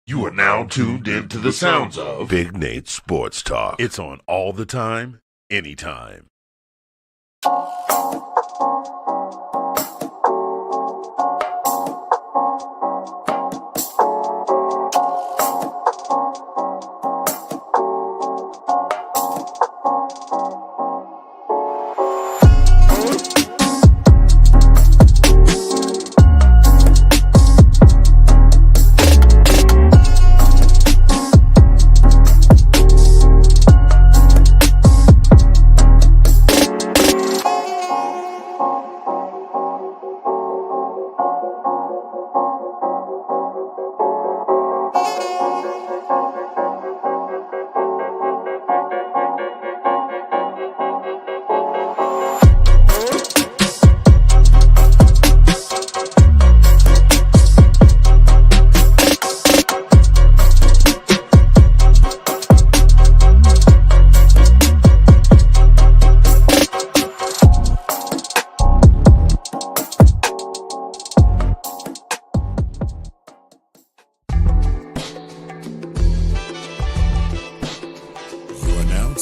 You are now tuned into the sounds of Big Nate Sports Talk. It's on all the time, anytime.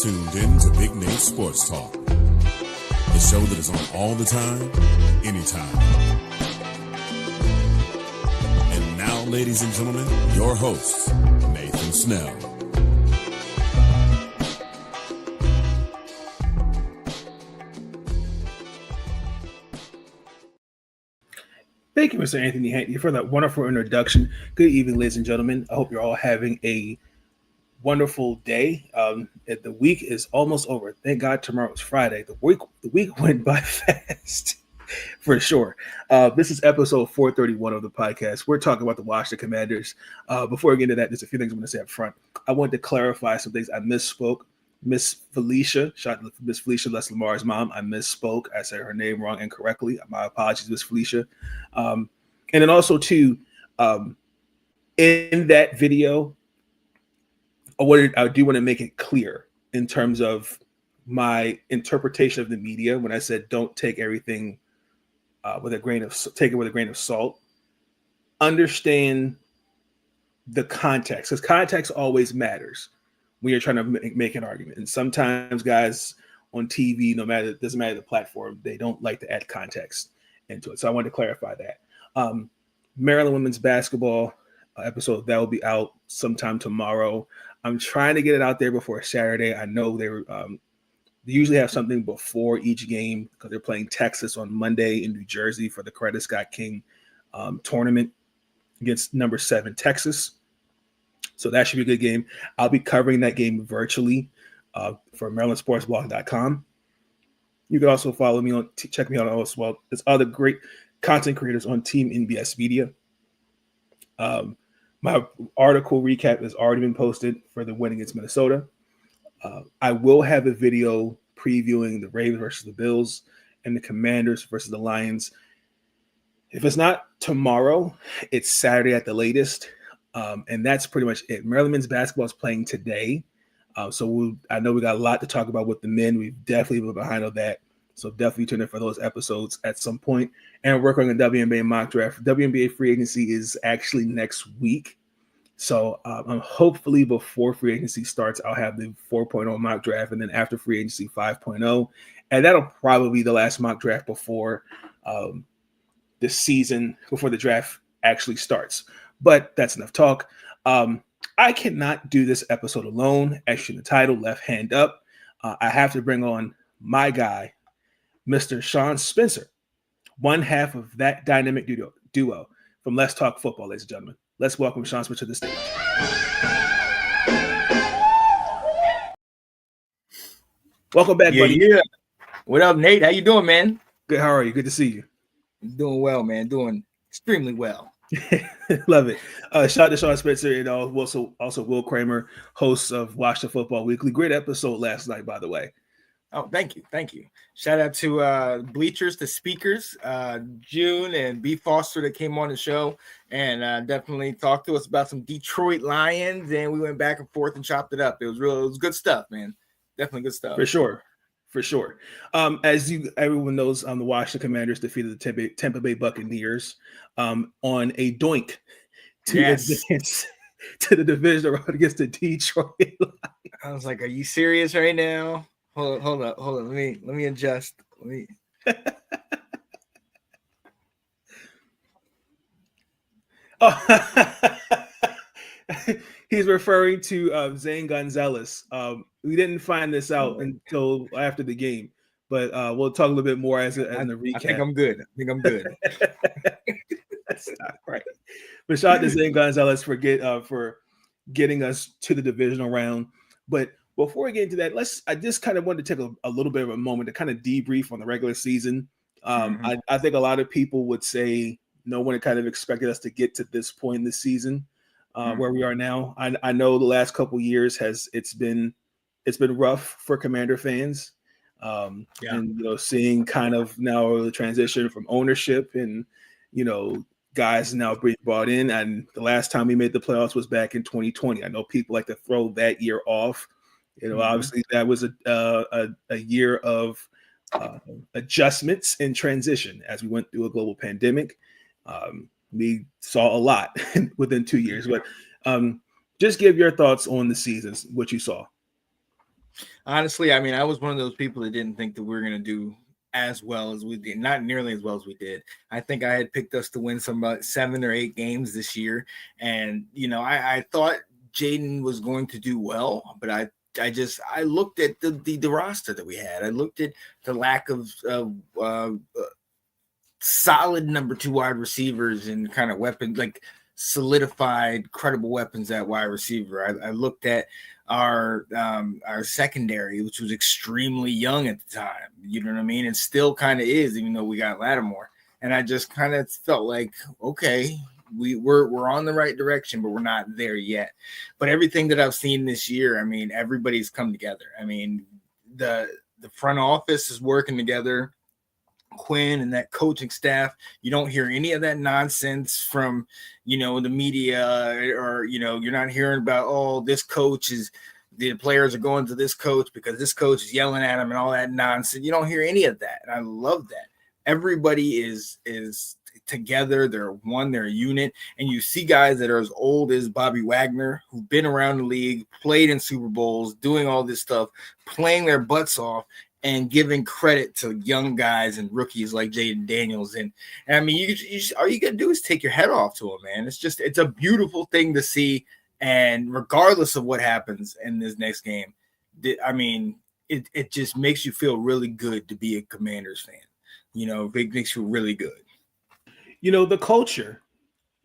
Tuned in to Big Nate Sports Talk, the show that is on all the time, anytime. And now, ladies and gentlemen, your host, Nathan Snell. Thank you, Mr. Anthony Hankey, for that wonderful introduction. Good evening, ladies and gentlemen. I hope you're all having a wonderful day. The week is almost over. Thank God tomorrow's Friday. The week went by fast, for sure. This is episode 431 of the podcast. We're talking about the Washington Commanders. Before we get into that, there's a few things I'm going to say up front. I wanted to clarify some things. I misspoke. Miss Felicia, shout out to Miss Felicia, Les Lamar's mom. I misspoke. I said her name wrong incorrectly. My apologies, Miss Felicia. And then also too, in that video, I do want to make it clear in terms of my interpretation of the media when I said don't take everything with a grain of salt. Understand the context, because context always matters when you're trying to make an argument. And sometimes guys on TV, it doesn't matter the platform, they don't like to add context into it. So I wanted to clarify that. Maryland women's basketball episode that will be out sometime tomorrow. I'm trying to get it out there before Saturday. I know they usually have something before each game because they're playing Texas on Monday in New Jersey for the Coretta Scott King tournament against number 7 Texas. So that should be a good game. I'll be covering that game virtually for MarylandSportsBlog.com. You can also follow me check me out as well. There's other great content creators on Team NBS Media. My article recap has already been posted for the win against Minnesota. I will have a video previewing the Ravens versus the Bills and the Commanders versus the Lions. If it's not tomorrow, it's Saturday at the latest. And that's pretty much it. Maryland men's basketball is playing today. I know we got a lot to talk about with the men. We've definitely been behind on that. So definitely tune in for those episodes at some point. And work on the WNBA mock draft. WNBA free agency is actually next week. So hopefully before free agency starts, I'll have the 4.0 mock draft. And then after free agency 5.0. And that'll probably be the last mock draft before the season, before the draft actually starts. But that's enough talk. I cannot do this episode alone. Actually, the title, Left Hand Up. I have to bring on my guy, Mr. Sean Spencer, one half of that dynamic duo from Let's Talk Football, ladies and gentlemen. Let's welcome Sean Spencer to the stage. Welcome back, buddy. Yeah. What up, Nate? How you doing, man? Good. How are you? Good to see you. Doing well, man. Doing extremely well. Love it. Shout out to Sean Spencer and also Will Kramer, hosts of Watch the Football Weekly. Great episode last night, by the way. Oh, thank you. Shout out to Bleachers, the speakers, June and B. Foster that came on the show and definitely talked to us about some Detroit Lions, and we went back and forth and chopped it up. It was good stuff, man. Definitely good stuff. For sure. As everyone knows, the Washington Commanders defeated the Tampa Bay Buccaneers on a doink to advance to the division round against the Detroit Lions. I was like, "Are you serious right now?" Hold up. Let me adjust. Oh, he's referring to Zane Gonzalez. We didn't find this out until after the game, but we'll talk a little bit more as in the recap. I think I'm good. That's not right. But shout out to Zane Gonzalez for getting us to the divisional round. But before we get into that, I just kind of wanted to take a little bit of a moment to kind of debrief on the regular season. I think a lot of people would say no one kind of expected us to get to this point in the season where we are now. I know the last couple years it's been rough for Commander fans. And seeing kind of now the transition from ownership and guys now being brought in, and the last time we made the playoffs was back in 2020. I know people like to throw that year off. Obviously that was a year of adjustments and transition as we went through a global pandemic. We saw a lot within 2 years, but just give your thoughts on the seasons, what you saw. Honestly, I mean, I was one of those people that didn't think that we were going to do as well as we did, not nearly as well as we did. I think I had picked us to win about 7 or 8 games this year. And, I thought Jaden was going to do well, but I looked at the roster that we had. I looked at the lack of solid number 2 wide receivers and kind of weapons, like solidified, credible weapons at wide receiver. I looked at our secondary, which was extremely young at the time, you know what I mean? And still kind of is, even though we got Lattimore. And I just kind of felt like, okay, we're on the right direction, but we're not there yet. But everything that I've seen this year, I mean, everybody's come together. I mean, the front office is working together. Quinn and that coaching staff, you don't hear any of that nonsense from the media, or you're not hearing about, oh, this coach is, the players are going to this coach because this coach is yelling at them and all that nonsense. You don't hear any of that, and I love that. Everybody is together. They're one, they're a unit. And you see guys that are as old as Bobby Wagner, who've been around the league, played in Super Bowls, doing all this stuff, playing their butts off, and giving credit to young guys and rookies like Jaden Daniels. And I mean, all you got to do is take your head off to him, man. It's a beautiful thing to see. And regardless of what happens in this next game, I mean, it just makes you feel really good to be a Commanders fan. It makes you really good. The culture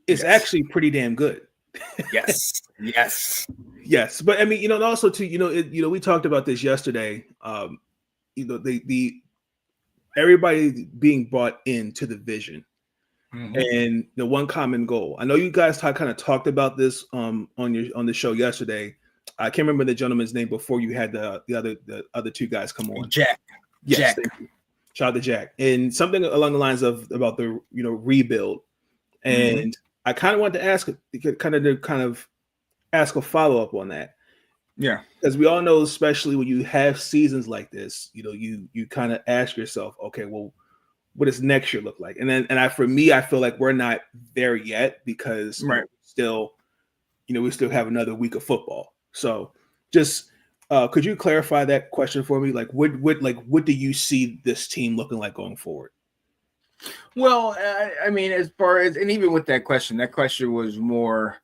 is actually pretty damn good. Yes. Yes. But I mean, and also too, we talked about this yesterday. The everybody being brought into the vision and the one common goal. I know you guys kind of talked about this on the show yesterday. I can't remember the gentleman's name before you had the other 2 guys come on. Jack. Yes, Jack. Thank you. Shout out to Jack. And something along the lines of about the rebuild. And I kind of wanted to ask a follow-up on that. Yeah, because we all know, especially when you have seasons like this, you kind of ask yourself, okay, well, what does next year look like? For me, I feel like we're not there yet because we still have another week of football. So, just could you clarify that question for me? Like, what do you see this team looking like going forward? Well, I mean, as far as, and even with that question was more,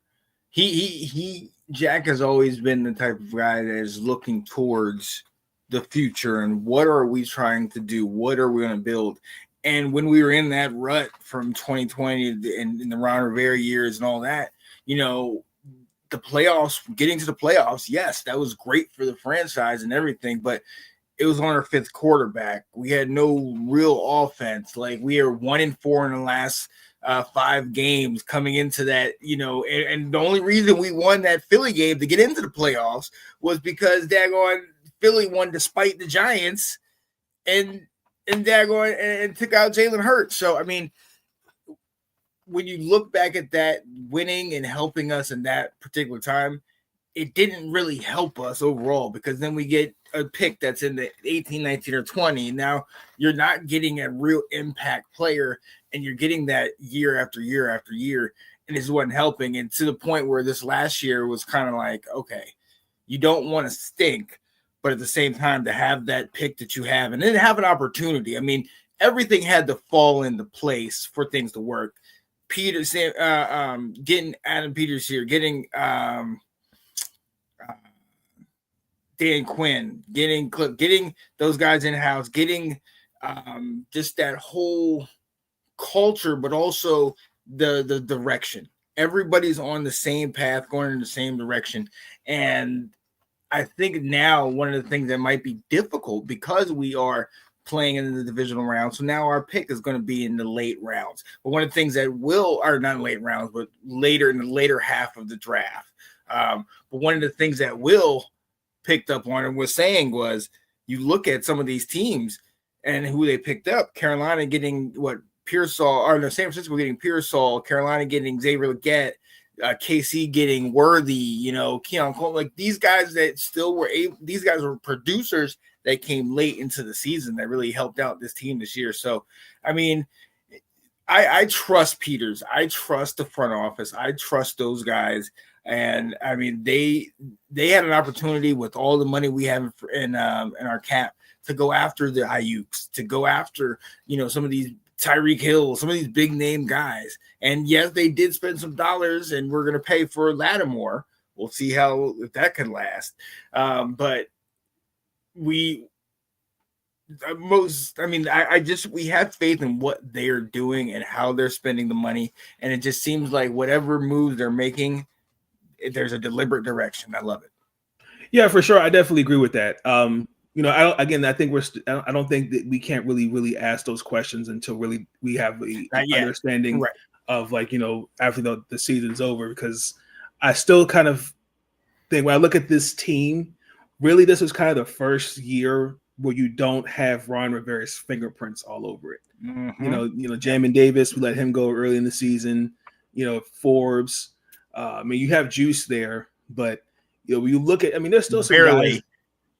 Jack has always been the type of guy that is looking towards the future and what are we trying to do? What are we going to build? And when we were in that rut from 2020 and the Ron Rivera years and all that, the playoffs, getting to the playoffs, yes, that was great for the franchise and everything, but it was on our 5th quarterback. We had no real offense. Like, we are 1-4 in the last 5 games coming into that, and the only reason we won that Philly game to get into the playoffs was because daggone Philly won despite the Giants and daggone and took out Jalen Hurts. So, I mean, when you look back at that winning and helping us in that particular time, it didn't really help us overall because then we get a pick that's in the 18, 19, or 20. Now you're not getting a real impact player and you're getting that year after year after year. and it wasn't helping. And to the point where this last year was kind of like, okay, you don't want to stink, but at the same time to have that pick that you have and then have an opportunity. I mean, everything had to fall into place for things to work. Peters, getting Adam Peters here, getting Dan Quinn, getting those guys in house, getting just that whole culture, but also the direction. Everybody's on the same path, going in the same direction. And I think now one of the things that might be difficult because we are playing in the divisional round. So now our pick is going to be in the late rounds. But one of the things that are not late rounds, but later in the later half of the draft. But one of the things that Will picked up on and was saying was you look at some of these teams and who they picked up. Carolina getting Pearsall, or no, San Francisco getting Pearsall, Carolina getting Xavier Legette, KC getting Worthy, Keon Cole, like these guys that still were these guys were producers that came late into the season that really helped out this team this year. So, I mean, I trust Peters. I trust the front office. I trust those guys. And I mean, they had an opportunity with all the money we have in our cap to go after the Ayuks, to go after, some of these Tyreek Hill, some of these big name guys. And yes, they did spend some dollars and we're going to pay for Lattimore. We'll see if that can last. But we have faith in what they're doing and how they're spending the money. And it just seems like whatever moves they're making, there's a deliberate direction. I love it. Yeah, for sure. I definitely agree with that. I don't think that we can't really ask those questions until really we have the understanding of after the season's over, because I still kind of think when I look at this team, really this was kind of the first year where you don't have Ron Rivera's fingerprints all over it. Mm-hmm. Jamin Davis, we let him go early in the season. Forbes. You have juice there, but when you look at, there's still some guys,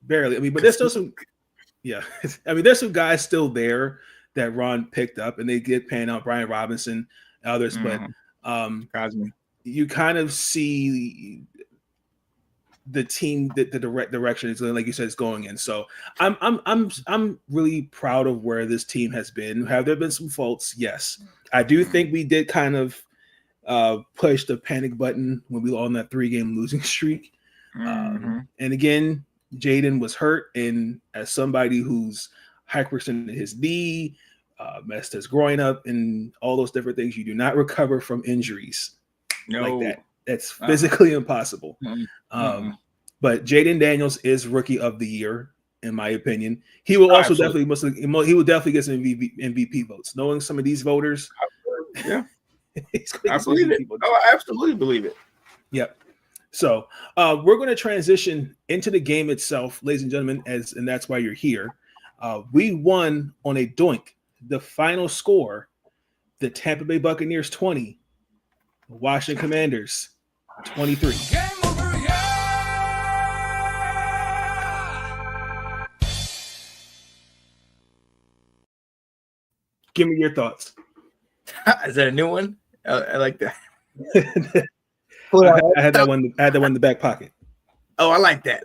barely. But there's still some, there's some guys still there that Ron picked up, and they get paying out Brian Robinson and others. Mm-hmm. But you kind of see the team that the direction is, like you said, is going in. So I'm really proud of where this team has been. Have there been some faults? Yes, I do think we did kind of push the panic button when we were on that 3-game losing streak. Mm-hmm. And again, Jaden was hurt, and as somebody who's hyperextended his knee, messed his groin up, and all those different things, you do not recover from injuries like that. That's physically impossible. Mm-hmm. But Jaden Daniels is Rookie of the Year, in my opinion. He will also definitely get some MVP votes. Knowing some of these voters, yeah. I believe it. I absolutely believe it. Yep. So we're going to transition into the game itself, ladies and gentlemen, and that's why you're here. We won on a doink. The final score, the Tampa Bay Buccaneers 20, Washington Commanders 23. Game over, yeah! Give me your thoughts. Is that a new one? I like that. I had that one. I had that one in the back pocket. Oh, I like that.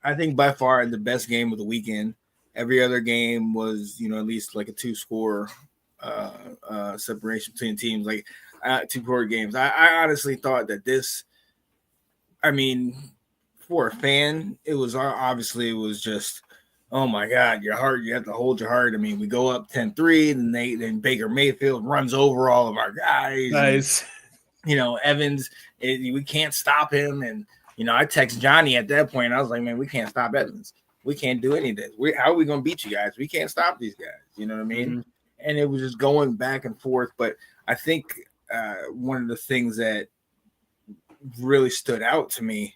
I think by far the best game of the weekend. Every other game was, at least like a 2-score separation between teams, like 2-quarter games. I honestly thought that this, for a fan, it was just, oh my God, your heart, you have to hold your heart. We go up 10-3, then Baker Mayfield runs over all of our guys. Nice. And, Evans, we can't stop him. And, I text Johnny at that point. I was like, man, we can't stop Evans. We can't do any of this. How are we going to beat you guys? We can't stop these guys. You know what I mean? Mm-hmm. And it was just going back and forth. But I think one of the things that really stood out to me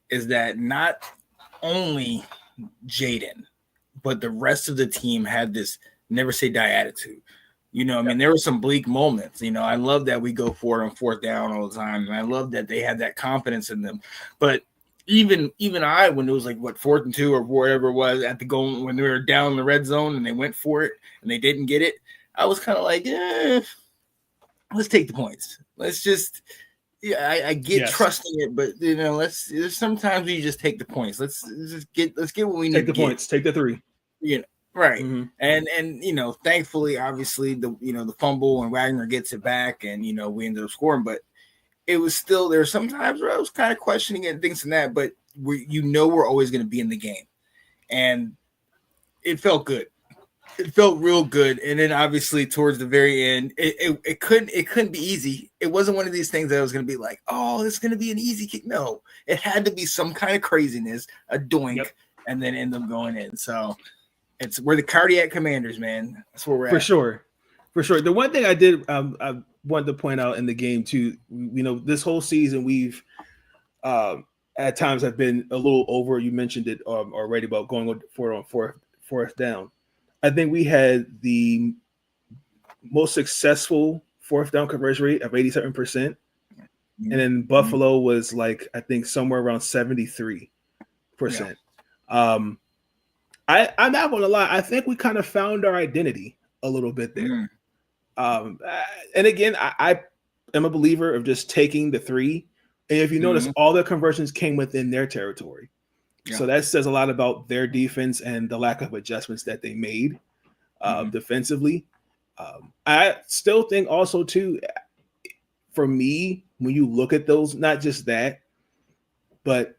is that not only Jaden, but the rest of the team had this never say die attitude. There were some bleak moments. I love that we go for it on 4th down all the time. And I love that they had that confidence in them. But even I, when it was like 4th and 2 or whatever it was at the goal, when we were down in the red zone and they went for it and they didn't get it, I was kind of like, let's take the points. Let's just, I get trusting it, but there's sometimes you just take the points. Let's get what we need. Take the points. Take the 3. Right. Mm-hmm. And thankfully, obviously, the fumble and Wagner gets it back, and we ended up scoring. But it was still there. Sometimes where I was kind of questioning it and things and that, but we're always going to be in the game, and it felt good. It felt real good. And then obviously towards the very end, it couldn't be easy. It wasn't one of these things that was going to be like, oh, it's going to be an easy kick. No, it had to be some kind of craziness, a doink, and then end up going in. So we're the cardiac commanders, man. That's where we're at. For sure. The one thing I did, I wanted to point out in the game too, this whole season we've at times have been a little over. You mentioned it already about going for it on fourth down. I think we had the most successful fourth down conversion rate of 87%. And then Buffalo was like, I think somewhere around 73%. Yeah. I'm not going to lie. I think we kind of found our identity a little bit there. And again, I am a believer of just taking the 3. And if you notice, all the conversions came within their territory. Yeah. So that says a lot about their defense and the lack of adjustments that they made defensively. I still think also too, for me, when you look at those, not just that, but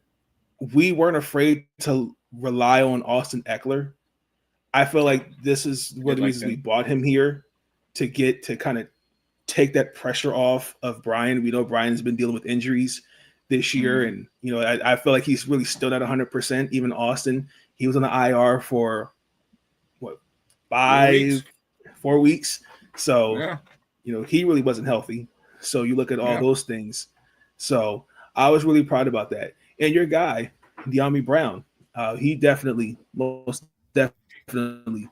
we weren't afraid to rely on Austin Eckler. I feel like this is one of the reasons we bought him here, to kind of take that pressure off of Brian. We know Brian's been dealing with injuries this year, and I feel like he's really still at 100%. Even Austin, he was on the IR for 4 weeks. So he really wasn't healthy. So you look at all those things. So I was really proud about that. And your guy, Dyami Brown, he most definitely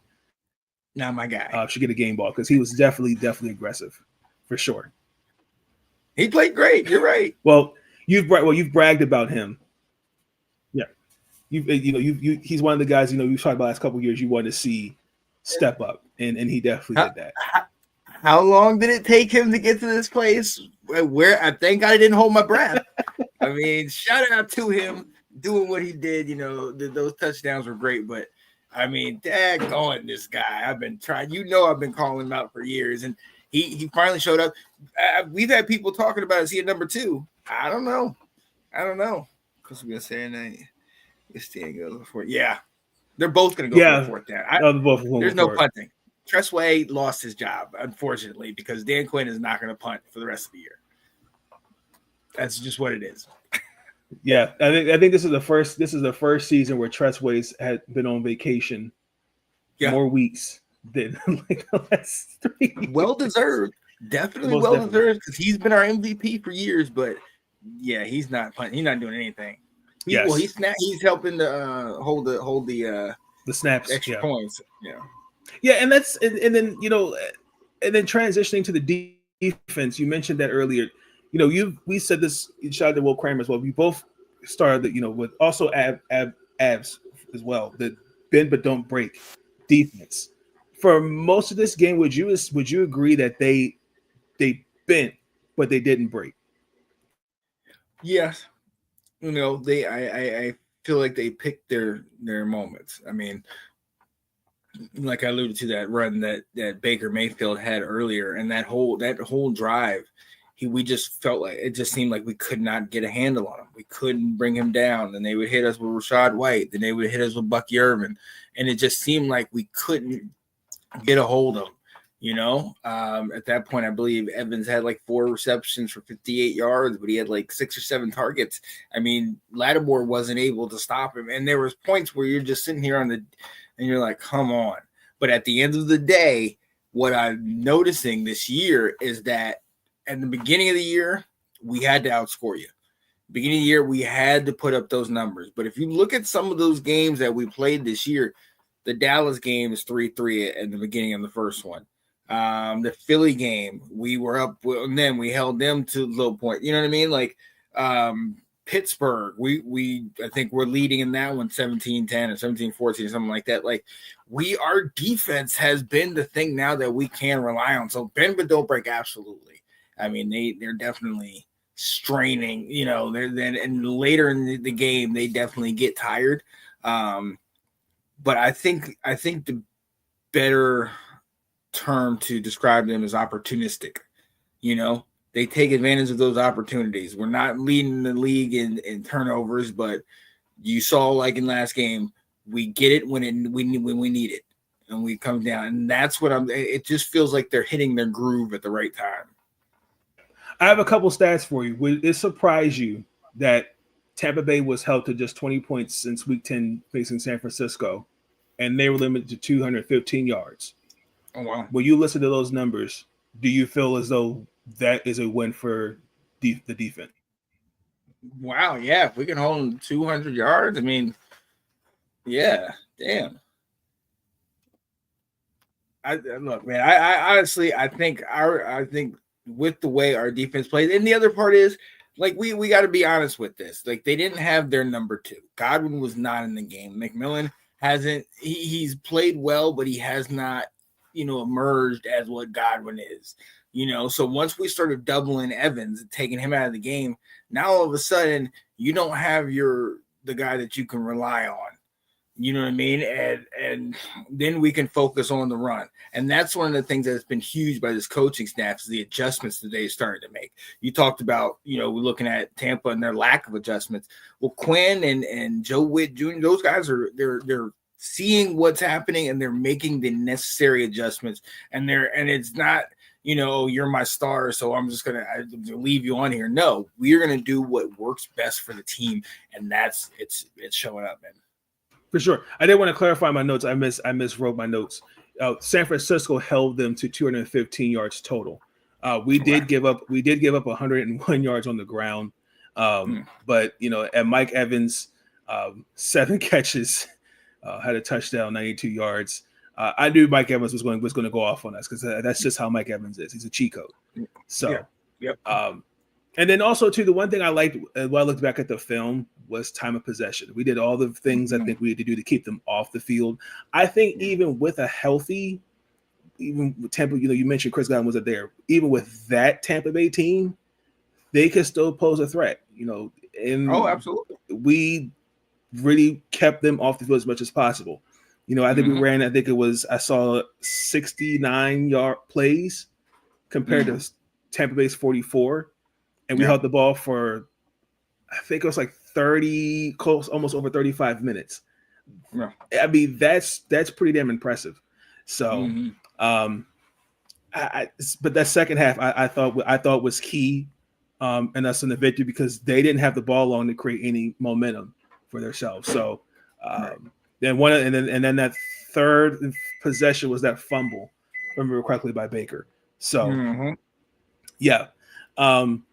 not my guy. Should get a game ball because he was definitely aggressive, for sure. He played great. You're right. Well, you've bragged about him. Yeah, he's one of the guys you've talked about the last couple of years. You wanted to see step up, and he definitely did that. How long did it take him to get to this place where I thank God I didn't hold my breath? I mean, shout out to him doing what he did. Those touchdowns were great, but I mean, daggone this guy. I've been trying. I've been calling him out for years, and he finally showed up. We've had people talking about, is he at number 2? I don't know. Because we're gonna say goes for it. Yeah, they're both gonna go for 4th down. There's no punting. Tressway lost his job, unfortunately, because Dan Quinn is not going to punt for the rest of the year. That's just what it is. Yeah, I think this is the first season where Tressway's had been on vacation more weeks than like the last 3 years. Well deserved, definitely well deserved, because he's been our MVP for years. But yeah, he's not punting. He's not doing anything. He's helping to hold the snaps, extra points. Yeah. Yeah, and that's and then and then transitioning to the defense. You mentioned that earlier. We said this. Shout out to Will Kramer as well. We both started, with also abs as well. The bend but don't break defense. For most of this game, would you agree that they bent but they didn't break? Yes. I feel like they picked their moments. I mean, like I alluded to, that run that Baker Mayfield had earlier, and that whole drive, we just felt like it just seemed like we could not get a handle on him. We couldn't bring him down. Then they would hit us with Rachaad White. Then they would hit us with Bucky Irvin, and it just seemed like we couldn't get a hold of him. At that point, I believe Evans had like 4 receptions for 58 yards, but he had like 6 or 7 targets. I mean, Lattimore wasn't able to stop him, and there was points where you're just sitting here and you're like, come on. But at the end of the day, what I'm noticing this year is that at the beginning of the year, we had to outscore you. Beginning of the year, we had to put up those numbers. But if you look at some of those games that we played this year, the Dallas game is 3-3 at the beginning of the first one. The Philly game, we were up, and then we held them to a low point. You know what I mean? Like, Pittsburgh, I think we're leading in that one 17-10 or 17-14, something like that. Like our defense has been the thing now that we can rely on. So bend but don't break, absolutely. I mean, they're definitely straining, and later in the game they definitely get tired. But I think the better term to describe them is opportunistic. They take advantage of those opportunities. We're not leading the league in turnovers, but you saw, like in last game, we get it when we need it, and we come down. And that's what it just feels like they're hitting their groove at the right time. I have a couple stats for you. Would it surprise you that Tampa Bay was held to just 20 points since Week 10 facing San Francisco, and they were limited to 215 yards? Oh, wow. When you listen to those numbers, do you feel as though that is a win for the defense? Wow, yeah. If we can hold them 200 yards, I mean, yeah, damn. Look, man. I honestly, I think with the way our defense plays, and the other part is, like, we got to be honest with this. Like, they didn't have their number 2. Godwin was not in the game. McMillan hasn't. He's played well, but he has not, emerged as what Godwin is. So once we started doubling Evans and taking him out of the game, now all of a sudden you don't have the guy that you can rely on. You know what I mean? And then we can focus on the run. And that's one of the things that's been huge by this coaching staff is the adjustments that they started to make. You talked about, we're looking at Tampa and their lack of adjustments. Well, Quinn and Joe Witt Jr., those guys they're seeing what's happening and they're making the necessary adjustments. And it's not, you're my star, so I'm just going to leave you on here. No, we're going to do what works best for the team. And it's showing up, man. For sure. I did want to clarify my notes. I miswrote my notes. San Francisco held them to 215 yards total. We did give up 101 yards on the ground. But and Mike Evans, 7 catches, had a touchdown, 92 yards. I knew Mike Evans was going to go off on us because that's just how Mike Evans is. He's a cheat code. So, yep. And then also too, the one thing I liked when I looked back at the film was time of possession. We did all the things I think we had to do to keep them off the field. I think even with a healthy, even with Tampa, you mentioned Chris Godwin wasn't there. Even with that Tampa Bay team, they could still pose a threat. And absolutely. We really kept them off the field as much as possible. I think we ran. I saw 69-yard plays compared to Tampa Bay's 44, and we held the ball for, I think it was like 30, close, almost over 35 minutes. Yeah. I mean, that's pretty damn impressive. So, but that second half, I thought was key, and us in the victory because they didn't have the ball long to create any momentum for themselves. So, then that third possession was that fumble, if I remember correctly, by Baker. So,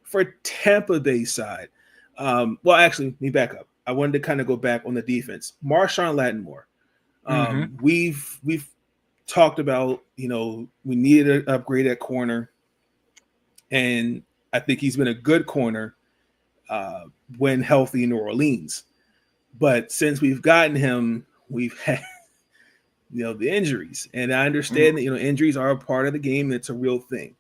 for Tampa Bay side, well, actually, let me back up. I wanted to kind of go back on the defense. Marshawn Lattimore. We've talked about, we needed an upgrade at corner, and I think he's been a good corner when healthy in New Orleans. But since we've gotten him, we've had, the injuries. And I understand that, injuries are a part of the game. It's a real thing.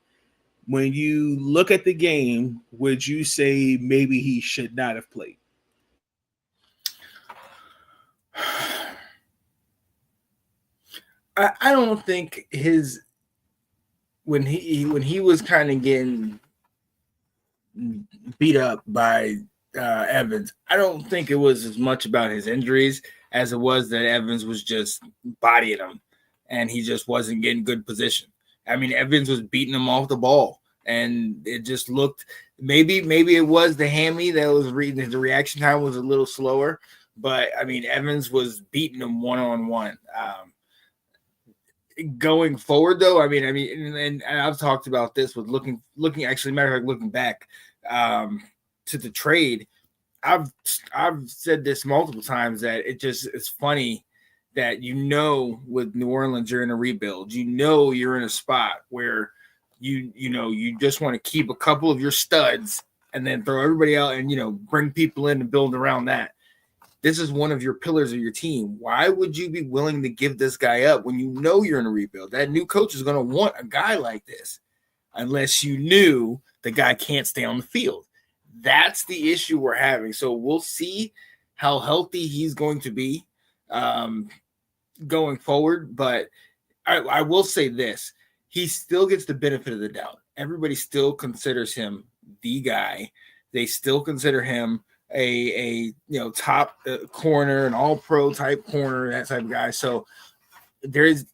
When you look at the game, would you say maybe he should not have played? I don't think when he was kind of getting beat up by Evans, I don't think it was as much about his injuries as it was that Evans was just bodying him and he just wasn't getting good position. I mean, Evans was beating him off the ball, and it just looked maybe it was the hammy that was reading. The reaction time was a little slower, but I mean, Evans was beating him one-on-one. Going forward, though, I mean, and I've talked about this with looking. Actually, matter of fact, looking back to the trade, I've said this multiple times that it's funny that with New Orleans you're in a rebuild. You're in a spot where you just want to keep a couple of your studs and then throw everybody out and, bring people in and build around that. This is one of your pillars of your team. Why would you be willing to give this guy up when you know you're in a rebuild? That new coach is going to want a guy like this unless you knew the guy can't stay on the field. That's the issue we're having. So we'll see how healthy he's going to be going forward. But I will say this. He still gets the benefit of the doubt. Everybody still considers him the guy. They still consider him a top corner, an all-pro type corner, that type of guy. So there's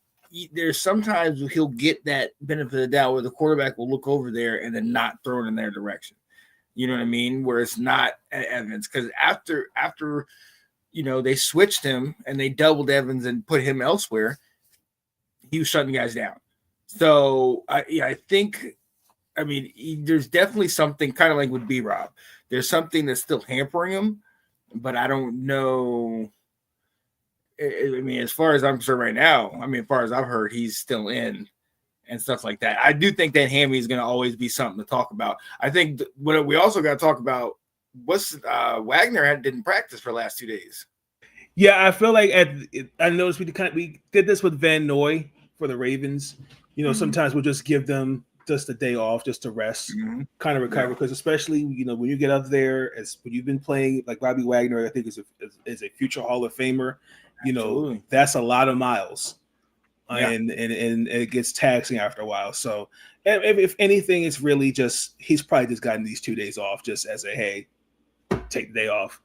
sometimes he'll get that benefit of the doubt where the quarterback will look over there and then not throw it in their direction. You know what I mean? Where it's not Evans, because after they switched him and they doubled Evans and put him elsewhere, he was shutting guys down. So I think. I mean, there's definitely something kind of like with B-Rob. There's something that's still hampering him, but I don't know. I mean, as far as I'm concerned right now, as far as I've heard, he's still in and stuff like that. I do think that hammy is going to always be something to talk about. I think what we also got to talk about was Wagner didn't practice for the last 2 days. Yeah, I feel like I noticed we did this with Van Noy for the Ravens. Sometimes we'll just give them just a day off just to rest, kind of recover, because especially when you get up there, as when you've been playing, like Bobby Wagner, I think is a future Hall of Famer. Absolutely. That's a lot of miles, and it gets taxing after a while. So if anything, it's really just he's probably just gotten these 2 days off just as a hey, take the day off,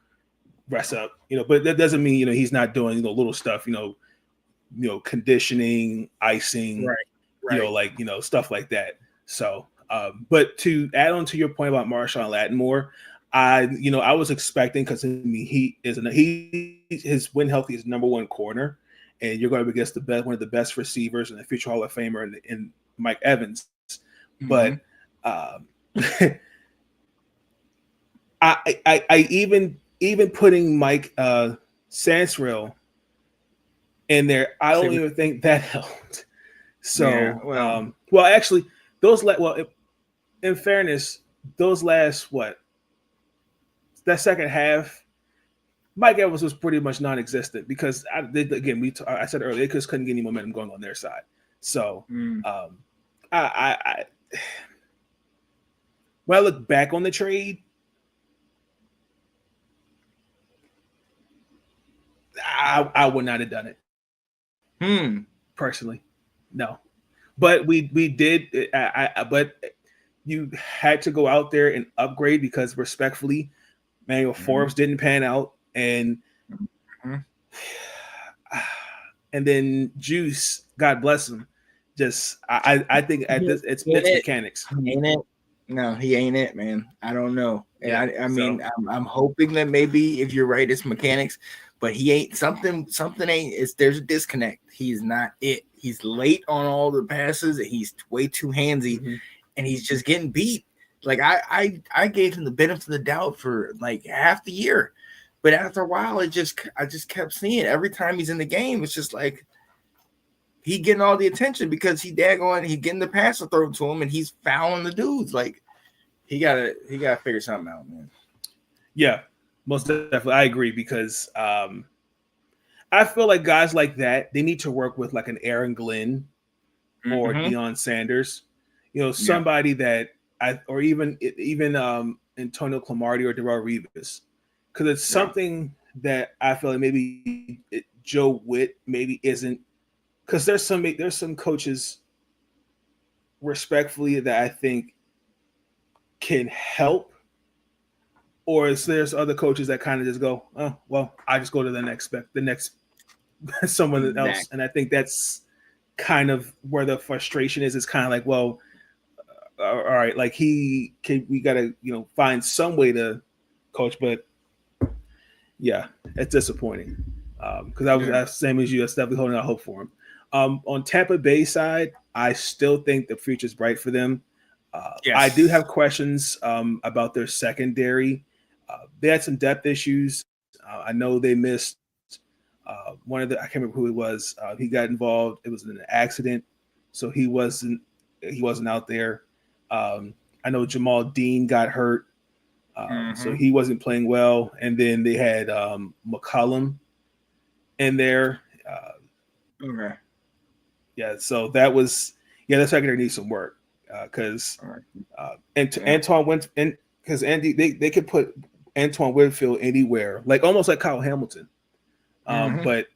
rest up. But that doesn't mean he's not doing little stuff. Conditioning, icing, right. Stuff like that. So, but to add on to your point about Marshawn Lattimore, I was expecting, because his when healthy is number one corner, and you're going to be against one of the best receivers and the future Hall of Famer in Mike Evans. But I even putting Mike Sansrell in there, I don't even think that helped. So, actually. In fairness, those last that second half, Mike Evans was pretty much non-existent because I said earlier they just couldn't get any momentum going on their side. So, I when I look back on the trade, I would not have done it. Personally, no. But we did. But you had to go out there and upgrade because, respectfully, Manuel Forbes didn't pan out, and then Juice, God bless him. Just I think it's mechanics. He ain't it? No, he ain't it, man. I don't know. And I'm hoping that maybe if you're right, it's mechanics. But he ain't something ain't. There's a disconnect. He's not it. He's late on all the passes. And he's way too handsy, and he's just getting beat. Like I gave him the benefit of the doubt for like half the year, but after a while, I just kept seeing every time he's in the game, it's just like he getting all the attention because he getting the passer thrown to him, and he's fouling the dudes. Like he gotta figure something out, man. Yeah. Most definitely, I agree because I feel like guys like that, they need to work with like an Aaron Glenn or Deion Sanders, somebody that or even Antonio Cromartie or Darrelle Revis, because it's something that I feel like maybe Joe Witt maybe isn't, because there's some coaches respectfully that I think can help. Or there's other coaches that kind of just go, oh, well, I just go to the next someone else. And I think that's kind of where the frustration is. It's kind of like, well, all right, like we got to, find some way to coach. But yeah, it's disappointing because I was the same as you. I was definitely holding out hope for him. On Tampa Bay side, I still think the future is bright for them. I do have questions about their secondary. They had some depth issues. I know they missed one of the. I can't remember who it was. He got involved. It was in an accident, so he wasn't out there. I know Jamal Dean got hurt. So he wasn't playing well. And then they had McCollum in there. Okay. Yeah, so that was that secondary needs some work because Antoine went in because Andy they could put Antoine Winfield anywhere, like almost like Kyle Hamilton, but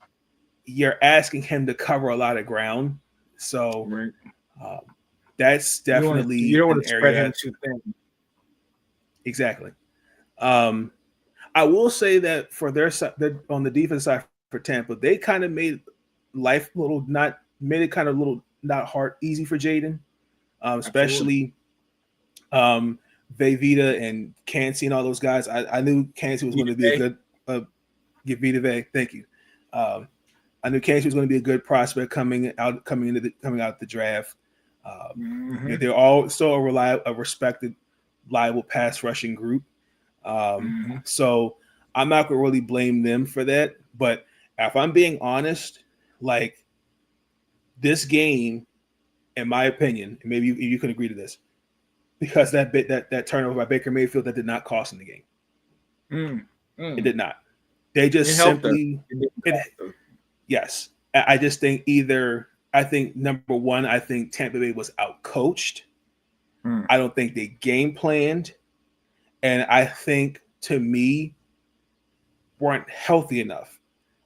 you're asking him to cover a lot of ground, so that's definitely you don't want to spread area. him too thin. Exactly. I will say that for their side, on the defense side for Tampa, they kind of made life a little not hard, easy for Jaden, especially Vita and Cansey and all those guys. I knew Cansey was going to be a good Vita Vey. Thank you. I knew Cansey was going to be a good prospect coming out the draft. They're all still a respected, reliable pass rushing group. So I'm not going to really blame them for that. But if I'm being honest, like this game, in my opinion, and maybe you can agree to this, because that turnover by Baker Mayfield, that did not cost them the game. It did not. They just simply yes. I just think number one, I think Tampa Bay was outcoached. I don't think they game planned, and I think to me weren't healthy enough.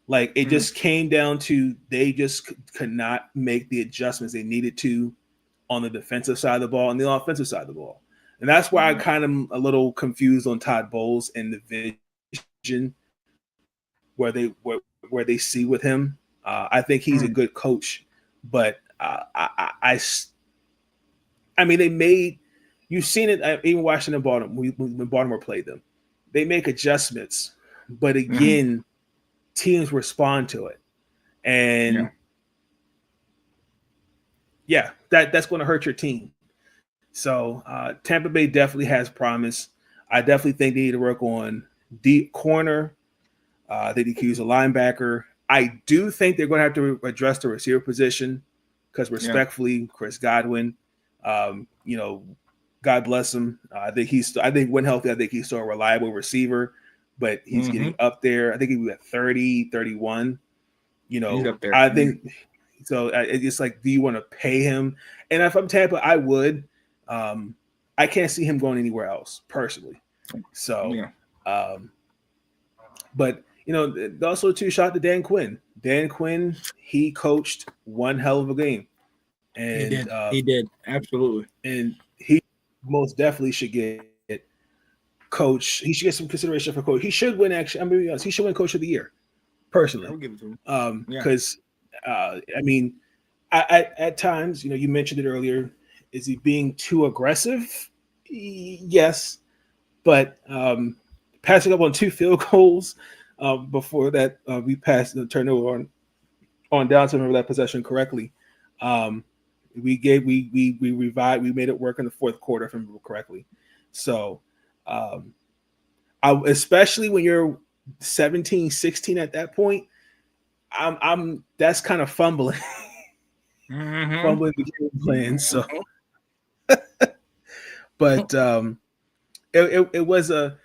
Like it just came down to they just could not make the adjustments they needed to on the defensive side of the ball and the offensive side of the ball. And that's why I kind of am a little confused on Todd Bowles and the vision where they see with him. I think he's a good coach, but I mean, you've seen it even watching them when Baltimore played them. They make adjustments, but again, teams respond to it, and that's going to hurt your team. So Tampa Bay definitely has promise. I definitely think they need to work on deep corner. They need to use a linebacker. I do think they're going to have to address the receiver position because, respectfully, Chris Godwin, God bless him. I think when healthy, I think he's still a reliable receiver, but he's getting up there. I think he was at 30, 31. He's up there. I think so. It's like, do you want to pay him? And if I'm Tampa, I would. I can't see him going anywhere else personally. So, but also too, shout to Dan Quinn. Dan Quinn, he coached one hell of a game, and he did absolutely, and he most definitely should get coach. He should get some consideration for coach. He should win. Actually, I'm gonna be honest. He should win Coach of the Year, personally. I'll give it to him. Because at times, you mentioned it earlier. Is he being too aggressive? Yes, but passing up on 2 field goals before that, we passed the turnover on down to remember that possession correctly. We revived. We made it work in the fourth quarter, if I remember correctly. So, especially when you're 17, 16 at that point, that's kind of fumbling, fumbling the game plan. So, but it was a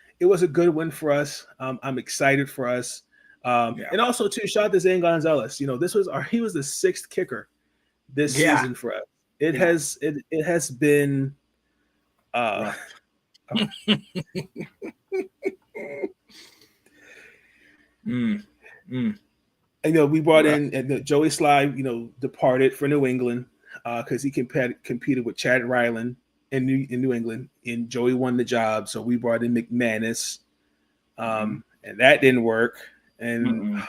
good win for us. I'm excited for us, and also too, shout out to Zane Gonzalez. He was the 6th kicker this season for us. It has been we brought in Joey Sly, departed for New England because he competed with Chad Ryland in New England, and Joey won the job. So we brought in McManus, and that didn't work. And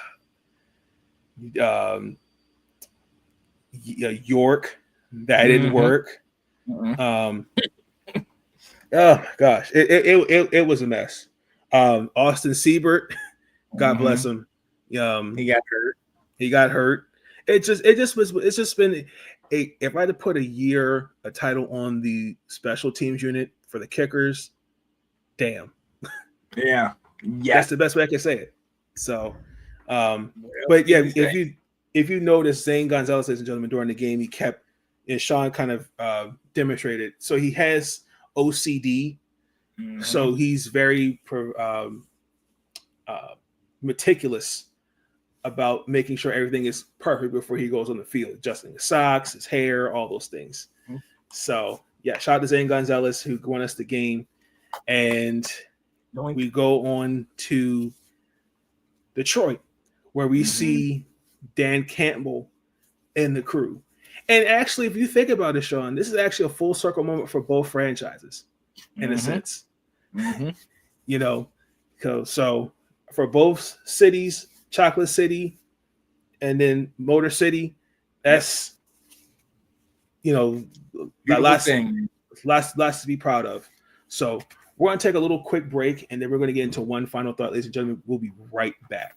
York, that didn't work. Oh my gosh, it was a mess. Austin Siebert, God bless him. He got hurt. It's just been if I had to put a title on the special teams unit for the kickers, damn. Yeah. That's the best way I can say it. So, but yeah, if you notice, Zane Gonzalez, ladies and gentlemen, during the game, he kept, and Sean kind of demonstrated. So he has OCD, So he's very meticulous about making sure everything is perfect before he goes on the field, adjusting his socks, his hair, all those things. So yeah, shout out to Zane Gonzalez who won us the game. And we go on to Detroit, where we see Dan Campbell and the crew. And actually, if you think about it, Sean, this is actually a full circle moment for both franchises in a sense. You know, so for both cities, Chocolate City and then Motor City, that's, you know, lots to be proud of. So we're going to take a little quick break, and then we're going to get into one final thought, ladies and gentlemen. We'll be right back.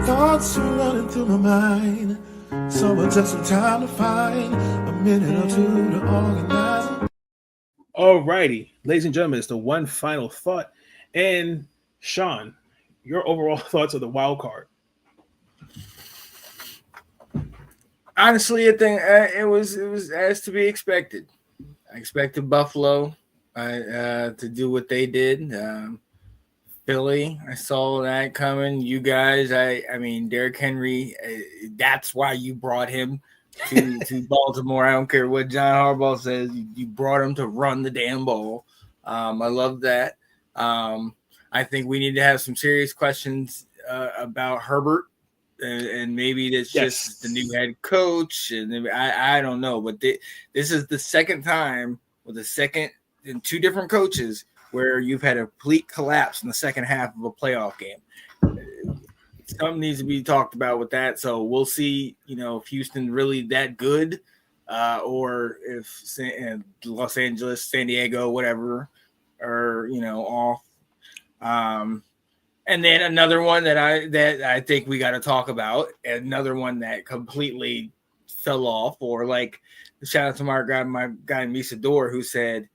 Thoughts are running through my mind, so I took some time to find a minute or two to organize them. All righty, ladies and gentlemen, it's the one final thought. And Sean, your overall thoughts of the wild card? Honestly, I think it was as to be expected. I expected Buffalo to do what they did. Philly, I saw that coming. You guys, I mean, Derrick Henry, that's why you brought him to Baltimore. I don't care what John Harbaugh says. You brought him to run the damn ball. I love that. I think we need to have some serious questions about Herbert, and maybe that's just the new head coach. And I don't know, but this is the second time with two different coaches where you've had a complete collapse in the second half of a playoff game. Something needs to be talked about with that. So we'll see, if Houston really that good, or if Los Angeles, San Diego, whatever, are off. And then another one that I think we got to talk about, another one that completely fell off, or like shout out to my guy Misador, who said,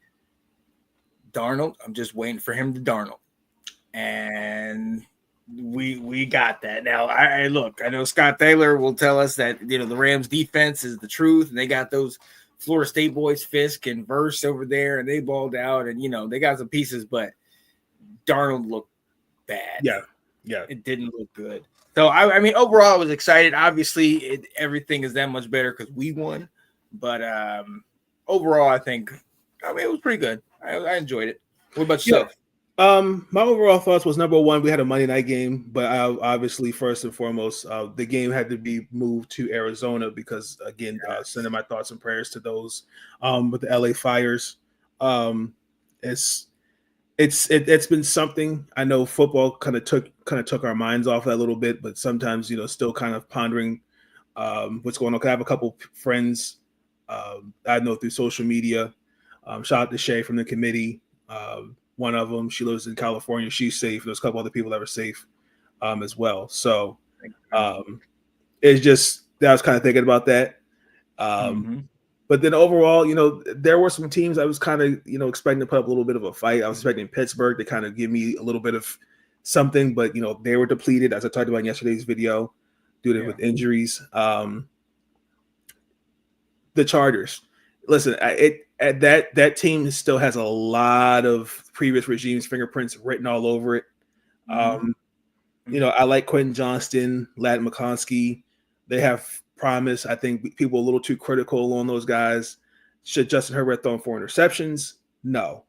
Darnold, I'm just waiting for him to Darnold. And we got that. Now, I know Scott Taylor will tell us that, the Rams defense is the truth, and they got those Florida State boys, Fisk and Verse over there, and they balled out, and, they got some pieces, but Darnold looked bad. Yeah. It didn't look good. So, I mean, overall, I was excited. Obviously, everything is that much better because we won. But overall, I think, it was pretty good. I enjoyed it. What about yourself? My overall thoughts was, number one, we had a Monday night game, but obviously, first and foremost, the game had to be moved to Arizona because, again, sending my thoughts and prayers to those with the LA Fires. It's been something. I know football kind of took our minds off that a little bit, but sometimes, still kind of pondering what's going on. 'Cause I have a couple friends I know through social media. Shout out to Shay from the committee. One of them, she lives in California. She's safe. There's a couple other people that are safe as well. So it's just that I was kind of thinking about that. But then overall, there were some teams I was kind of, expecting to put up a little bit of a fight. I was expecting Pittsburgh to kind of give me a little bit of something, but, they were depleted, as I talked about in yesterday's video, due to with injuries. The Chargers. Listen, that team still has a lot of previous regimes' fingerprints written all over it. I like Quentin Johnston, Ladd McConkey. They have promise. I think people are a little too critical on those guys. Should Justin Herbert throw 4 interceptions? No.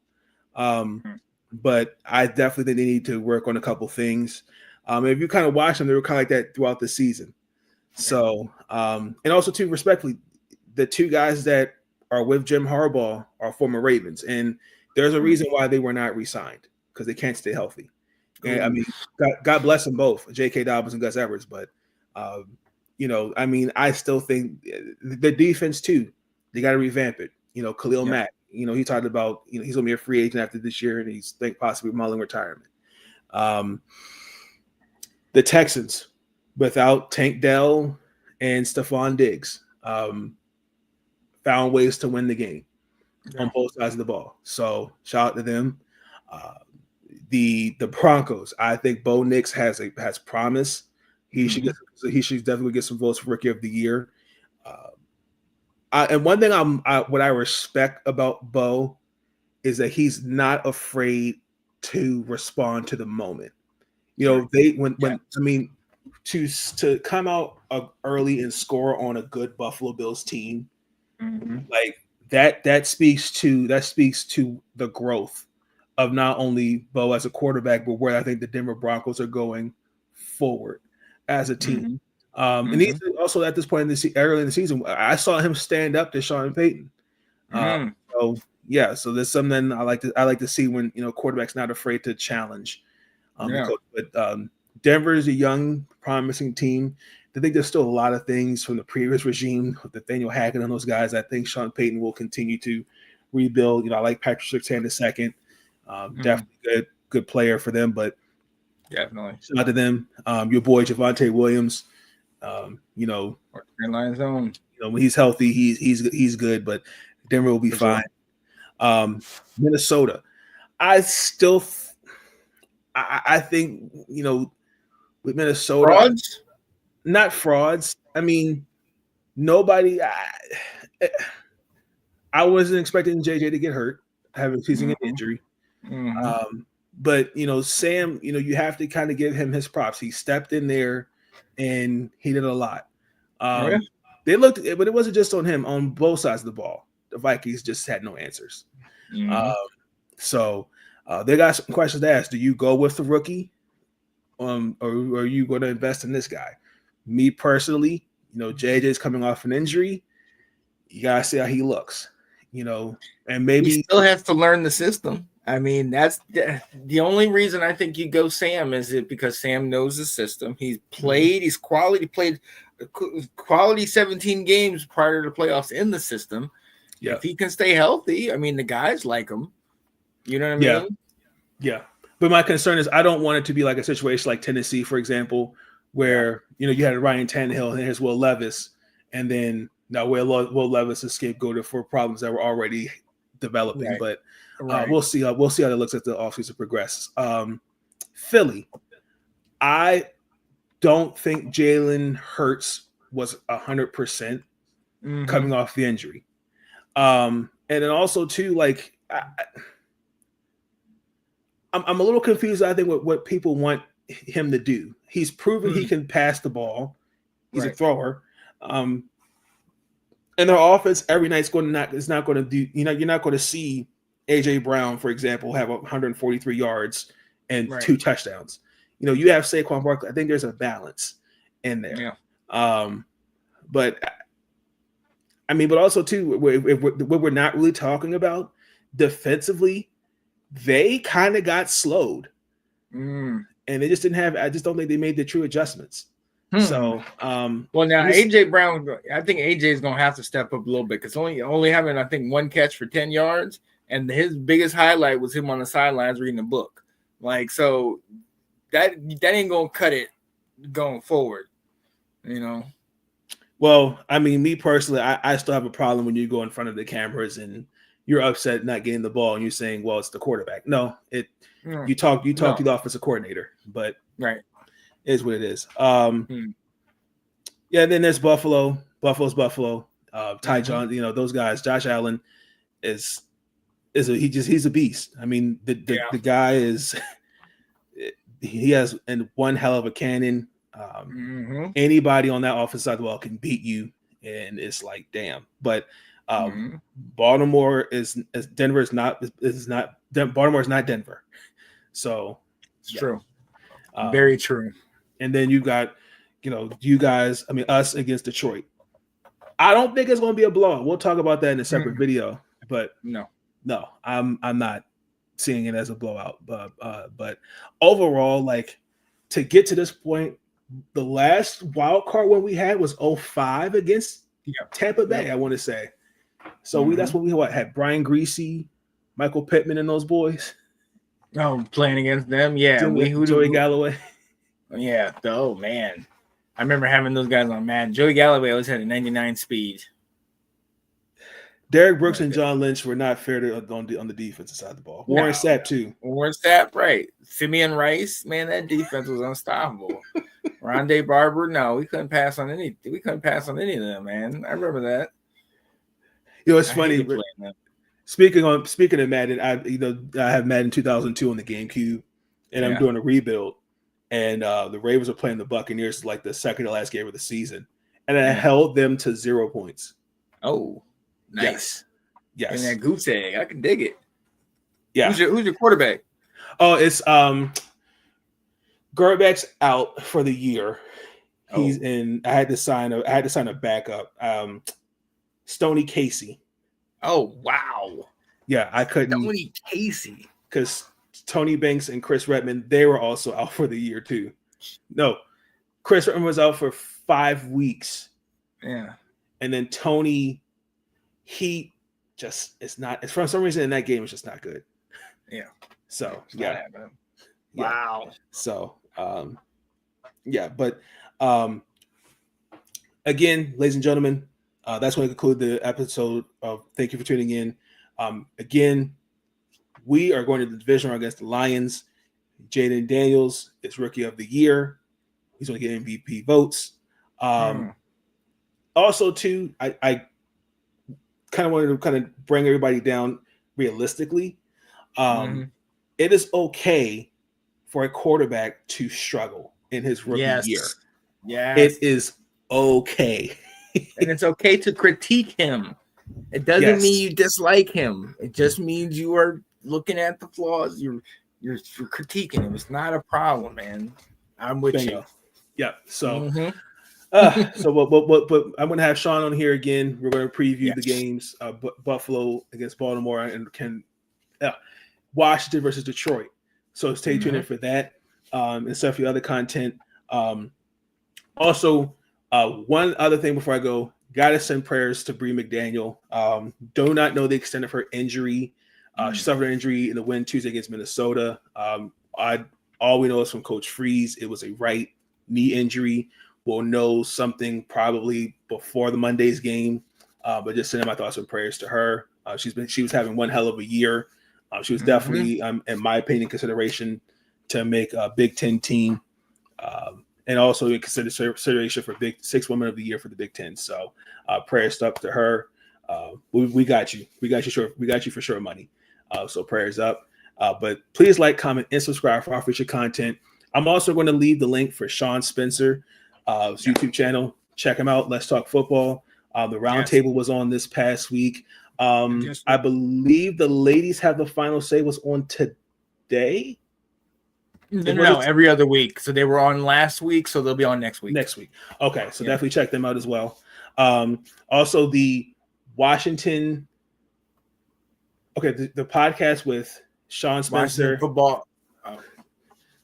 But I definitely think they need to work on a couple things. If you kind of watch them, they were kind of like that throughout the season. So, and also too, respectfully, the 2 guys that are with Jim Harbaugh are former Ravens, and there's a reason why they were not re-signed, because they can't stay healthy. And I mean, God bless them both, J.K. Dobbins and Gus Edwards. But I still think the defense too, they got to revamp it. Khalil Mack. He talked about he's gonna be a free agent after this year, and he's possibly mulling retirement. The Texans, without Tank Dell and Stephon Diggs, found ways to win the game on both sides of the ball. So shout out to them. The Broncos, I think Bo Nix has promise. He should definitely get some votes for Rookie of the Year. And one thing what I respect about Bo is that he's not afraid to respond to the moment. To come out early and score on a good Buffalo Bills team, like that speaks to the growth of not only Bo as a quarterback, but where I think the Denver Broncos are going forward as a team. And he's also at this point early in the season, I saw him stand up to Sean Payton. So there's something I like to see when quarterback's not afraid to challenge. But Denver is a young, promising team. I think there's still a lot of things from the previous regime with Nathaniel Hackett and those guys. I think Sean Payton will continue to rebuild. I like Patrick Surtain II. Definitely good player for them, but definitely shout out to them. Your boy Javonte Williams. Green Lions own. When he's healthy, he's good, but Denver will be fine. Minnesota, I think with Minnesota, not frauds. I mean, nobody. I wasn't expecting JJ to get hurt, having an injury. But Sam, you have to kind of give him his props. He stepped in there and he did a lot. They looked, but it wasn't just on him. On both sides of the ball, the Vikings just had no answers. So they got some questions to ask. Do you go with the rookie, or are you going to invest in this guy? Me personally, JJ's coming off an injury. You gotta see how he looks. And maybe he still has to learn the system. I mean, that's the only reason I think you go Sam is it because Sam knows the system. He's played, played quality 17 games prior to the playoffs in the system. Yeah. If he can stay healthy, I mean, the guys like him. You know what I mean? Yeah. But my concern is I don't want it to be like a situation like Tennessee, for example, where, you had Ryan Tannehill and here's Will Levis, and then now Will Levis is scapegoated for problems that were already developing. Right. But we'll see how that looks as the offseason progresses. Philly, I don't think Jalen Hurts was 100% coming off the injury. And then also too, like I'm a little confused. I think what people want him to do. He's proven he can pass the ball. He's a thrower. And their offense every night's not going to do. You're not going to see AJ Brown, for example, have 143 yards and 2 touchdowns. You have Saquon Barkley. I think there's a balance in there. Yeah. But also too, what we're not really talking about defensively, they kind of got slowed, and they just didn't have. I just don't think they made the true adjustments. So, well, now AJ Brown, I think AJ is going to have to step up a little bit because only having I think 1 catch for 10 yards, and his biggest highlight was him on the sidelines reading a book. Like, so that ain't going to cut it going forward, Well, I mean, me personally, I still have a problem when you go in front of the cameras and you're upset not getting the ball and you're saying, well, it's the quarterback. No, you talk to the offensive coordinator, but it is what it is. Yeah, then there's Buffalo. Buffalo's Buffalo. Ty John, those guys. Josh Allen he's a beast. I mean, the guy is he has and one hell of a cannon. Anybody on that offensive side of the ball can beat you, and it's like damn. But Baltimore is Denver is not Baltimore is not Denver. So it's true. Very true. And then you got, you guys, us against Detroit. I don't think it's going to be a blowout. We'll talk about that in a separate video, but no, I'm not seeing it as a blowout. But overall, like, to get to this point, the last wild card one we had was 05 against Tampa Bay, I want to say. So that's what we had Brian Greasy, Michael Pittman, and those boys. Oh, playing against them, yeah. Joey Galloway. Yeah. Oh man, I remember having those guys on Madden. Joey Galloway always had a 99 speed. Derek Brooks and John Lynch were not fair on the defensive side of the ball. Warren Sapp too. Warren Sapp, right? Simeon Rice, man, that defense was unstoppable. Rondé Barber, no, we couldn't pass on any. We couldn't pass on any of them, man. I remember that. It's funny. Speaking of Madden, I have Madden 2002 on the GameCube, and I'm doing a rebuild. And the Ravens are playing the Buccaneers like the second to last game of the season, and I held them to 0 points. Oh, nice. Yes. And that goose egg, I can dig it. Yeah. Who's your quarterback? Oh, it's Gerbeck's out for the year. He's in. I had to sign a backup. Stoney Casey. Oh wow. Yeah, I couldn't. Stoney Casey. Because Tony Banks and Chris Redmond, they were also out for the year too. No, Chris Redmond was out for 5 weeks. Yeah. And then Tony, he just it's for some reason in that game it's just not good. Yeah. So Wow. So but again, ladies and gentlemen, that's going to conclude the episode of Thank You for tuning in. Again, we are going to the division round against the Lions. Jaden Daniels is Rookie of the Year. He's going to get MVP votes. Also, too, I kind of wanted to bring everybody down realistically. It is okay for a quarterback to struggle in his rookie year. Yes. It is okay. And it's okay to critique him. It doesn't mean you dislike him. It just means you are looking at the flaws. You're critiquing him. It's not a problem, man. I'm with you. Yeah. So, but I'm going to have Sean on here again. We're going to preview the games, Buffalo against Baltimore and Washington versus Detroit. So stay tuned in for that and stuff, the other content. Also, one other thing before I go, gotta send prayers to Bree McDaniel. Do not know the extent of her injury. She suffered an injury in the win Tuesday against Minnesota. All we know is from Coach Freeze, it was a right knee injury. We'll know something probably before the Monday's game. But just sending my thoughts and prayers to her. She was having one hell of a year. She was definitely, in my opinion, consideration to make a Big Ten team. And also in consideration for Big Six Women of the Year for the Big Ten. So prayers up to her. We got you. We got you for sure, money. So prayers up. But please like, comment, and subscribe for our future content. I'm also going to leave the link for Sean Spencer's YouTube channel. Check him out. Let's Talk Football. The roundtable was on this past week. I believe the ladies have the final say was on today. No, every other week. So they were on last week, so they'll be on next week. Okay, so definitely check them out as well. Also, the Washington. Okay, the podcast with Sean Spencer. Washington Football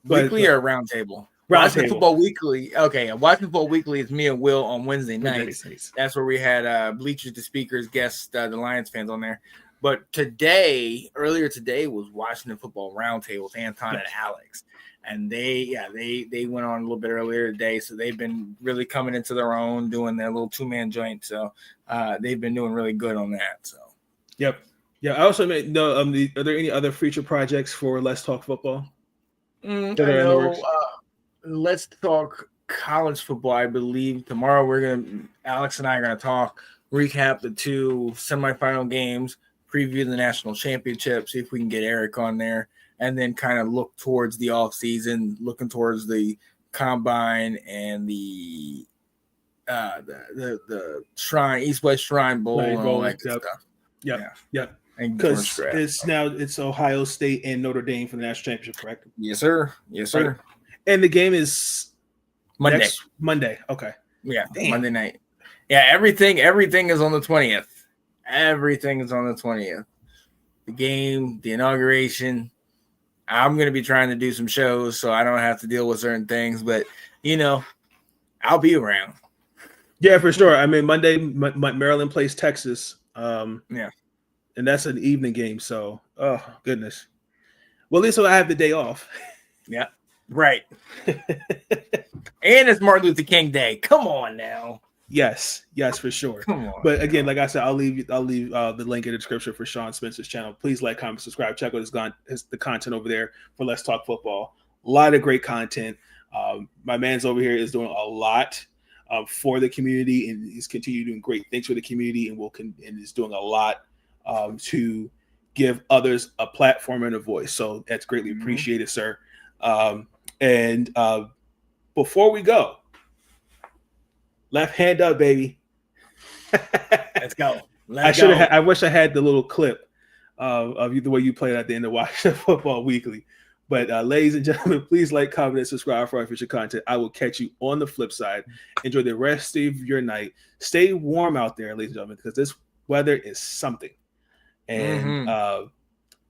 Weekly or Roundtable? Washington Football Weekly. Okay, Washington Football Weekly is me and Will on Wednesday nights. That's where we had Bleachers to Speakers guests, the Lions fans on there. But earlier today was Washington Football Roundtable with Anton and Alex. And they went on a little bit earlier today. So they've been really coming into their own, doing their little 2-man joint. So they've been doing really good on that. So, yep. Yeah. I also made are there any other future projects for Let's Talk Football? Let's Talk College Football. I believe tomorrow Alex and I are going to recap the 2 semifinal games, preview the national championship, see if we can get Eric on there and then kind of look towards the off season, looking towards the combine and the Shrine East West Shrine Bowl and all that good stuff. Yep. Because it's Ohio State and Notre Dame for the national championship, correct? Yes, sir. Right. And the game is Monday. Monday. Okay. Yeah, Damn. Monday night. Yeah, everything is on the 20th. Everything is on the 20th. The game, the inauguration. I'm going to be trying to do some shows so I don't have to deal with certain things, but I'll be around. Yeah, for sure. I mean, Monday, Maryland plays Texas. Yeah. And that's an evening game. So, oh, goodness. Well, at least I have the day off. Yeah. Right. And it's Martin Luther King Day. Come on now. Yes, for sure. Come on. But again, like I said, I'll leave the link in the description for Sean Spencer's channel. Please like, comment, subscribe. Check out the content over there for Let's Talk Football. A lot of great content. My man's over here is doing a lot for the community, and he's continuing doing great things for the community, and is doing a lot to give others a platform and a voice. So that's greatly appreciated, sir. And before we go, left hand up, baby. Let's go. I wish I had the little clip of you, the way you played at the end of Washington Football Weekly. But ladies and gentlemen, please like, comment, and subscribe for our future content. I will catch you on the flip side. Enjoy the rest of your night. Stay warm out there, ladies and gentlemen, because this weather is something. And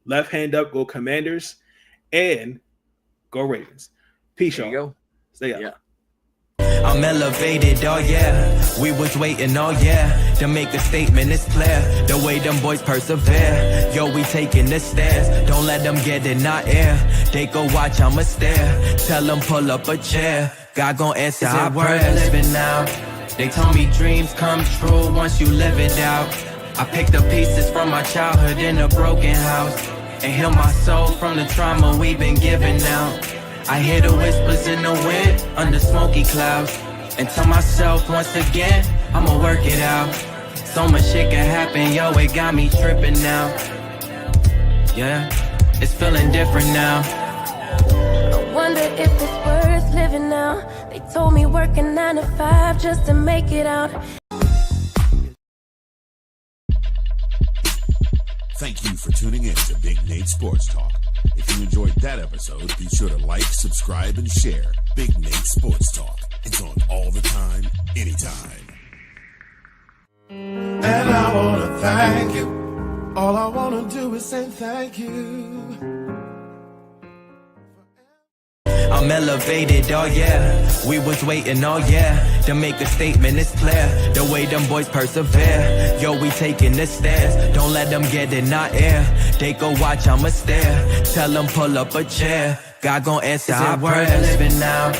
left hand up, go Commanders, and go Ravens. Peace, y'all. Go. Stay up. Yeah. I'm elevated, oh yeah. We was waiting, oh yeah. To make a statement, it's clear. The way them boys persevere. Yo, we taking the stairs. Don't let them get in our ear. They go watch, I'ma stare. Tell them pull up a chair. God gon' answer our prayers. Living now. They told me dreams come true once you live it out. I picked the pieces from my childhood in a broken house. And heal my soul from the trauma we've been giving out. I hear the whispers in the wind under smoky clouds, and tell myself once again, I'ma work it out. So much shit can happen, yo, it got me tripping now. Yeah, it's feeling different now. I wonder if it's worth living now. They told me working 9 to 5 just to make it out. Thank you for tuning in to Big Nate Sports Talk. If you enjoyed that episode, be sure to like, subscribe, and share Big Nate Sports Talk. It's on all the time, anytime. And I want to thank you. All I want to do is say thank you. I'm elevated, oh yeah. We was waiting, oh yeah. To make a statement, it's clear. The way them boys persevere. Yo, we taking the stairs. Don't let them get in our ear. They go watch, I'ma stare. Tell them pull up a chair. God gon' answer our prayers. Living now.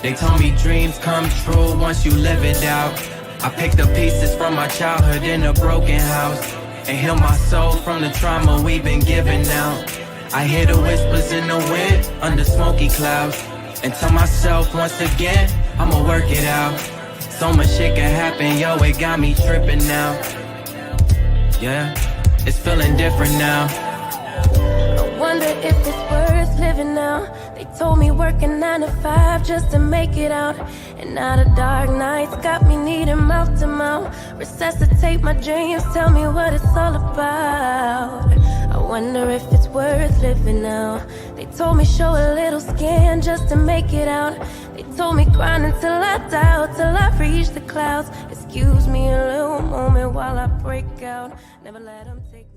They told me dreams come true once you live it out. I picked the pieces from my childhood in a broken house. And heal my soul from the trauma we've been giving out. I hear the whispers in the wind under smoky clouds, and tell myself once again, I'ma work it out. So much shit can happen, yo, it got me tripping now. Yeah, it's feeling different now. I wonder if it's worth living now. They told me working 9 to 5 just to make it out. And now the dark nights got me needing mouth to mouth. Resuscitate my dreams, tell me what it's all about. I wonder if it's worth living now. They told me show a little skin just to make it out. They told me grind until I die, till I reach the clouds. Excuse me a little moment while I break out. Never let them take me.